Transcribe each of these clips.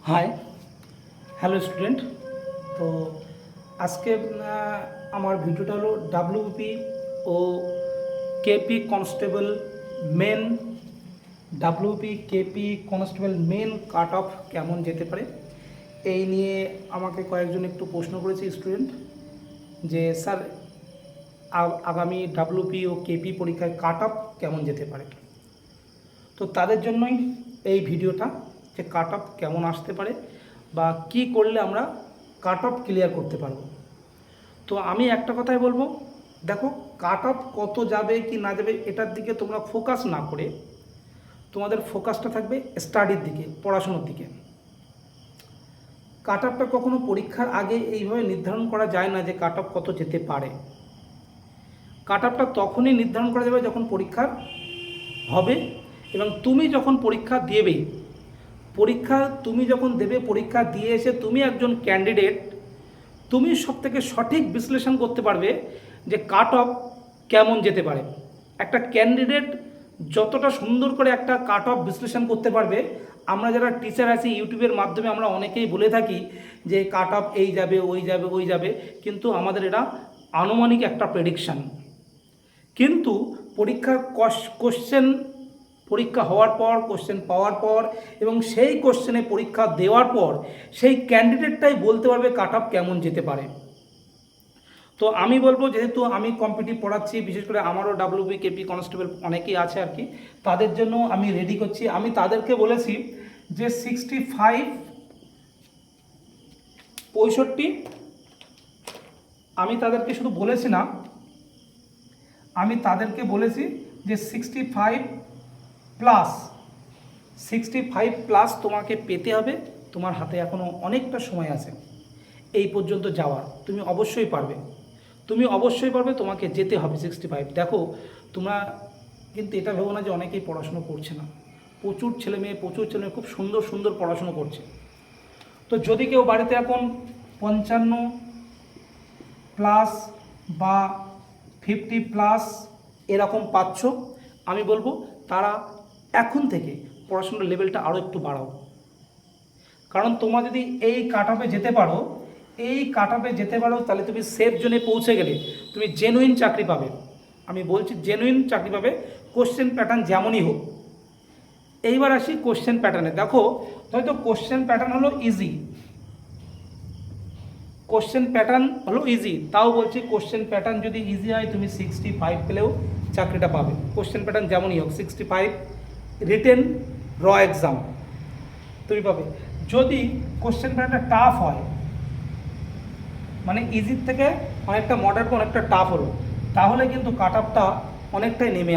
High, hello student. তো আজকে আমার ভিডিওটা হলো ডাব্লিউপি ও KP constable men men cut off কেমন যেতে পারে এই নিয়ে আমাকে কয়েকজন একটু প্রশ্ন করেছে স্টুডেন্ট যে স্যার আগামী ডাব্লিউপি ও কেপি পরীক্ষায় কাট অফ কেমন যেতে পারে। তো তাদের জন্যই এই ভিডিওটা, যে কাট অফ কেমন আসতে পারে বা কি করলে আমরা কাট অফ ক্লিয়ার করতে পারবো। তো আমি একটা কথাই বলবো, দেখো কাট অফ কত যাবে কি না যাবে এটার দিকে তোমরা ফোকাস না করে তোমাদের ফোকাসটা থাকবে স্টাডির দিকে, পড়াশোনার দিকে। কাট অফটা কখনো পরীক্ষার আগে এইভাবে নির্ধারণ করা যায় না যে কাট অফ কত যেতে পারে। কাট অফটা তখনই নির্ধারণ করা যাবে যখন পরীক্ষার হবে এবং তুমি যখন পরীক্ষা দেবে, তুমি যখন দেবে, পরীক্ষা দিয়ে এসে তুমি একজন ক্যান্ডিডেট, তুমি সবথেকে সঠিক বিশ্লেষণ করতে পারবে যে কাট অফ কেমন যেতে পারে। একটা ক্যান্ডিডেট যতটা সুন্দর করে একটা কাট অফ বিশ্লেষণ করতে পারবে, আমরা যারা টিচার আছি ইউটিউবের মাধ্যমে আমরা অনেকেই বলে থাকি যে কাট অফ এই যাবে ওই যাবে, কিন্তু আমাদের এটা আনুমানিক একটা প্রেডিকশান। কিন্তু পরীক্ষার পরীক্ষা হওয়ার পর, কোশ্চেন পাওয়ার পর এবং সেই কোশ্চেনে পরীক্ষা দেওয়ার পর সেই ক্যান্ডিডেটটাই বলতে পারবে কাট অফ কেমন যেতে পারে। তো আমি বলবো, যেহেতু আমি কম্পিটিটিভ পড়াচ্ছি, বিশেষ করে আমারও ডাব্লিউবি কেপি কনস্টেবল অনেকেই আছে আর কি, তাদের জন্য আমি রেডি করছি। আমি তাদেরকে বলেছি যে 65 65, আমি তাদেরকে শুধু বলেছি না, আমি তাদেরকে বলেছি যে 65 প্লাস তোমাকে পেতে হবে। তোমার হাতে এখনও অনেকটা সময় আছে এই পর্যন্ত যাওয়ার, তুমি অবশ্যই পারবে, তোমাকে যেতে হবে 65। দেখো তোমরা কিন্তু এটা ভেবো না যে অনেকেই পড়াশুনো করছে না, প্রচুর ছেলেমেয়ে খুব সুন্দর সুন্দর পড়াশুনো করছে। তো যদি কেউ বাড়িতে এখন 55 প্লাস বা 50 প্লাস এরকম পাচ্ছ, আমি বলবো তারা এখন থেকে পড়াশোনার লেভেলটা আরও একটু বাড়াও। কারণ তোমরা যদি এই কাট অফে যেতে পারো, তাহলে তুমি সেফ জোনে পৌঁছে গেলে তুমি জেনুইন চাকরি পাবে। আমি বলছি জেনুইন চাকরি পাবে, কোশ্চেন প্যাটার্ন যেমনই হোক। এইবার আসি কোশ্চেন প্যাটার্নে। দেখো হয়তো কোশ্চেন প্যাটার্ন হলো ইজি, তাও বলছি কোশ্চেন প্যাটার্ন যদি ইজি হয় তুমি 65 পেলেও চাকরিটা পাবে। কোশ্চেন প্যাটার্ন যেমনই হোক 65, রিটেন র এক্সাম তুমি পাবে। যদি কোশ্চেন প্যাটার্নটা টাফ হয়, মানে ইজির থেকে অনেকটা মডার্ন অনেকটা টাফ হলো, তাহলে কিন্তু কাট অফটা অনেকটাই নেমে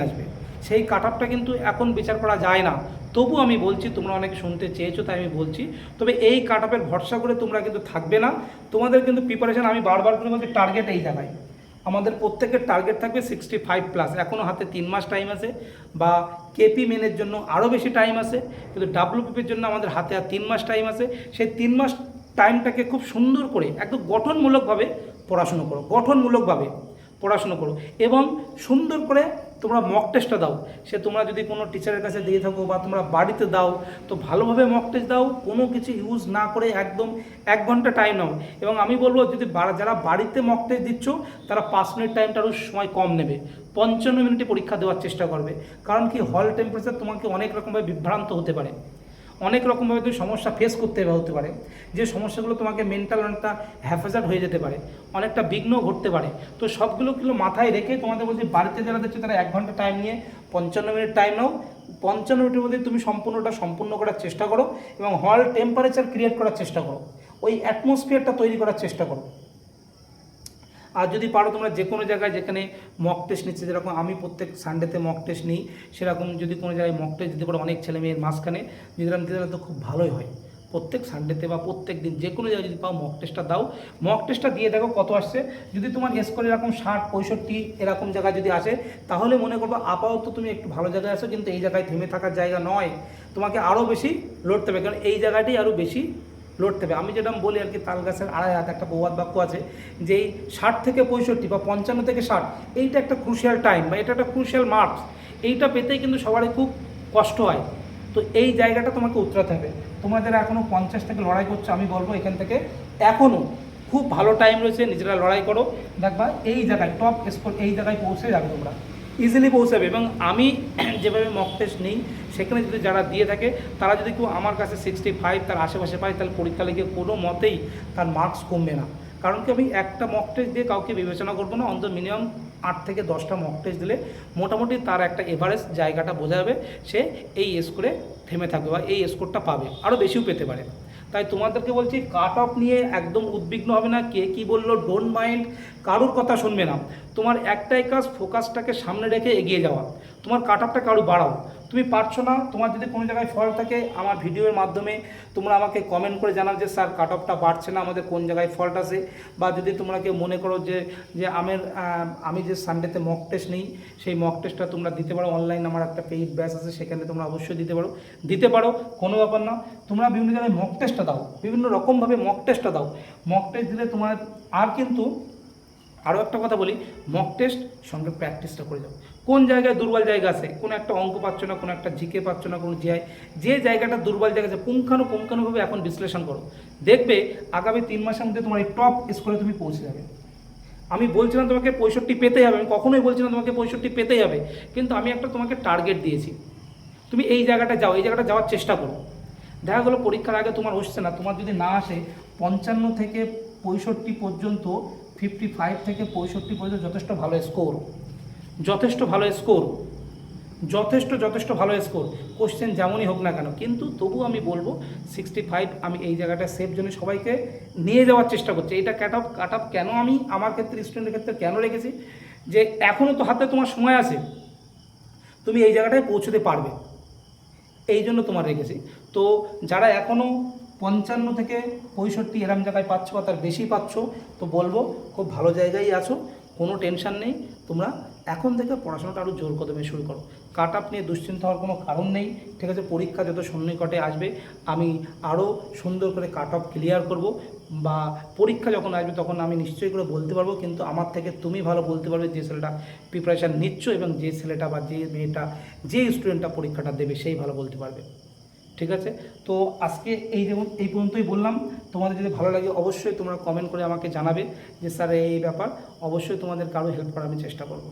আসবে। সেই কাট অফটা কিন্তু এখন বিচার করা যায় না। তবু আমি বলছি, তোমরা অনেকে শুনতে চেয়েছো তাই আমি বলছি, তবে এই কাট অফের ভরসা করে তোমরা কিন্তু থাকবে না। তোমাদের কিন্তু প্রিপারেশান, আমি বারবার করে বলছি, টার্গেট এই জায়গায় আমাদের প্রত্যেকের টার্গেট থাকবে 65 প্লাস। এখনও হাতে 3 মাস টাইম আছে, বা কেপি মেনের জন্য আরও বেশি টাইম আছে, কিন্তু ডাব্লিউপির জন্য আমাদের হাতে আর 3 মাস টাইম আছে। সেই 3 মাস টাইমটাকে খুব সুন্দর করে একদম গঠনমূলকভাবে পড়াশুনো করো এবং সুন্দর করে তোমরা মক টেস্টটা দাও। সে তোমরা যদি কোনো টিচারের কাছে দিয়ে থাকো বা তোমরা বাড়িতে দাও, তো ভালোভাবে মক টেস্ট দাও, কোনো কিছু ইউজ না করে একদম 1 ঘন্টা টাইম নাও। এবং আমি বলবো, যদি যারা বাড়িতে মক টেস্ট দিচ্ছ তারা 5 মিনিট টাইমটা আরও সময় কম নেবে, 55 মিনিটে পরীক্ষা দেওয়ার চেষ্টা করবে। কারণ কি, হল টেম্পারেচার তোমাকে অনেক রকমভাবে বিভ্রান্ত হতে পারে, অনেক রকমভাবে তুমি সমস্যা ফেস করতে হতে পারে, যে সমস্যাগুলো তোমাকে মেন্টাল অনেকটা হ্যাফেজার্ড হয়ে যেতে পারে, অনেকটা বিঘ্ন ঘটতে পারে। তো সবগুলো মাথায় রেখে তোমাদের বলছি, বাড়িতে যারা দিচ্ছে তারা 1 ঘন্টা টাইম নিয়ে 55 মিনিট টাইম নাও। 55 মিনিটের মধ্যে তুমি সম্পূর্ণ করার চেষ্টা করো এবং হল টেম্পারেচার ক্রিয়েট করার চেষ্টা করো, ওই অ্যাটমসফিয়ারটা তৈরি করার চেষ্টা করো। আর যদি পারো তোমরা যে কোনো জায়গায় যেখানে মক টেস্ট নিচ্ছে, যেরকম আমি প্রত্যেক সানডেতে মক টেস্ট নিই, সেরকম যদি কোনো জায়গায় মক টেস্ট দিতে পারো অনেক ছেলে মেয়ের মাঝখানে, যদি দিতে পারো তো খুব ভালোই হয়। প্রত্যেক সানডেতে বা প্রত্যেক দিন যে কোনো জায়গায় যদি পাও মক টেস্টটা দাও, মক টেস্টটা দিয়ে দেখো কত আসছে। যদি তোমার স্কোর এরকম 60, 65 এরকম জায়গায় যদি আসে, তাহলে মনে করবো আপাতত তুমি একটু ভালো জায়গায় আসো, কিন্তু এই জায়গায় থেমে থাকার জায়গা নয়, তোমাকে আরও বেশি লড়তে হবে, কারণ এই জায়গাটাই আরও বেশি লড়তে হবে। আমি যেটা বলি আর কি, তাল গাছের আড়াই হাত, একটা প্রবাদ বাক্য আছে যে এই 60 থেকে 65 বা 55 থেকে 60, এইটা একটা ক্রুশিয়াল টাইম বা এটা একটা ক্রুশিয়াল মার্কস, এইটা পেতেই কিন্তু সবারই খুব কষ্ট হয়। তো তো এই জায়গাটা তোমাকে উতরাতে হবে। তোমরা যারা এখনও 50 থেকে লড়াই করছো, আমি বলবো এখান থেকে এখনও খুব ভালো টাইম রয়েছে, নিজেরা লড়াই করো, দেখবা এই জায়গায় টপ স্কোর এই জায়গায় পৌঁছে যাবে, তোমরা ইজিলি পৌঁছাবে। এবং আমি যেভাবে মক টেস্ট নিই সেখানে যদি যারা দিয়ে থাকে তারা যদি কেউ আমার কাছে 65 তার আশেপাশে পায়, তাহলে পরীক্ষা লিখে কোনো মতেই তার মার্কস কমবে না। কারণ কি, আমি একটা মক টেস্ট দিয়ে কাউকে বিবেচনা করবো না, অন্তত মিনিমাম 8 থেকে 10টা মক টেস্ট দিলে মোটামুটি তার একটা এভারেজ জায়গাটা বোঝা যাবে, সে এই স্কোরে থেমে থাকবে বা এই স্কোরটা পাবে, আরও বেশিও পেতে পারে। তাই তোমাদেরকে বলছি, কাট অফ নিয়ে একদম উদ্বিগ্ন হবে না, কে কী বললো ডোন্ট মাইন্ড, কারুর কথা শুনবে না। তোমার একটাই কাজ, ফোকাসটাকে সামনে রেখে এগিয়ে যাওয়া। তোমার কাট অফটাকে আরও বাড়াও। তুমি পারছো না, তোমার যদি কোনো জায়গায় ফল্ট থাকে আমার ভিডিওর মাধ্যমে তোমরা আমাকে কমেন্ট করে জানাও যে স্যার কাট অফটা বাড়ছে না, আমাদের কোন জায়গায় ফল্ট আছে। বা যদি তোমরা কেউ মনে করো যে যে আমি যে সানডেতে মক টেস্ট নেই, সেই মক টেস্টটা তোমরা দিতে পারো, অনলাইন আমার একটা পেইড ব্যাচ আছে, সেখানে তোমরা অবশ্যই দিতে পারো, কোনো ব্যাপার না। তোমরা বিভিন্ন জায়গায় মক টেস্টটা দাও, বিভিন্ন রকমভাবে মক টেস্টটা দাও। মক টেস্ট দিলে তোমার আর কিন্তু আরও একটা কথা বলি, মক টেস্ট সঙ্গে প্র্যাকটিসটা করে যাও। কোন জায়গায় দুর্বল জায়গা আছে, কোনো একটা অঙ্ক পাচ্ছ না, কোনো একটা জিকে পাচ্ছ না, কোনো যে জায়গাটা দুর্বল জায়গা আছে পুঙ্খানুপুঙ্খানুভাবে এখন বিশ্লেষণ করো, দেখবে আগামী 3 মাসের মধ্যে তোমার এই টপ স্কোরে তুমি পৌঁছে যাবে। আমি বলছিলাম তোমাকে 65 পেতেই হবে, আমি কখনোই বলছিলাম তোমাকে 65 পেতেই হবে, কিন্তু আমি একটা তোমাকে টার্গেট দিয়েছি, তুমি এই জায়গাটা যাও, এই জায়গাটা যাওয়ার চেষ্টা করো। দেখা গেলো পরীক্ষার আগে তোমার হচ্ছে না, তোমার যদি না আসে 55 থেকে 65 পর্যন্ত, 55 থেকে 65 পর্যন্ত যথেষ্ট ভালো স্কোর, যথেষ্ট ভালো স্কোর, যথেষ্ট ভালো স্কোর, কোশ্চেন যেমনই হোক না কেন। কিন্তু তবু আমি বলবো 65 আমি এই জায়গাটা সেফ জন্য সবাইকে নিয়ে যাওয়ার চেষ্টা করছি। এটা কাট অফ কেন আমি আমার ক্ষেত্রে, স্টুডেন্টের ক্ষেত্রে কেন রেখেছি, যে এখনও তো হাতে তোমার সময় আছে, তুমি এই জায়গাটায় পৌঁছতে পারবে, এই জন্য তোমার রেখেছি। তো যারা এখনও 55 থেকে 65 এরম জায়গায় পাচ্ছ বা তার বেশি পাচ্ছ, তো বলবো খুব ভালো জায়গায় আছো, কোনো টেনশন নেই। তোমরা এখন থেকে পড়াশোনাটা আরও জোর কদমে শুরু করো। কাট আপ নিয়ে দুশ্চিন্তা হওয়ার কোনো কারণ নেই, ঠিক আছে। পরীক্ষা যত সন্নিকটে আসবে আমি আরও সুন্দর করে কাট অফ ক্লিয়ার করব, বা পরীক্ষা যখন আসবে তখন আমি নিশ্চয়ই করে বলতে পারবো, কিন্তু আমার থেকে তুমি ভালো বলতে পারবে যে ছেলেটা প্রিপারেশান নিচ্ছ, এবং যে ছেলেটা বা যে মেয়েটা, যে স্টুডেন্টটা পরীক্ষাটা দেবে সেই ভালো বলতে পারবে, ঠিক আছে। তো আজকে যেমন এই পর্যন্তই বললাম। তোমাদের যদি ভালো লাগে অবশ্যই তোমরা কমেন্ট করে আমাকে জানাবে যে স্যার এই ব্যাপার, অবশ্যই তোমাদের কারো হেল্প করার আমি চেষ্টা করব।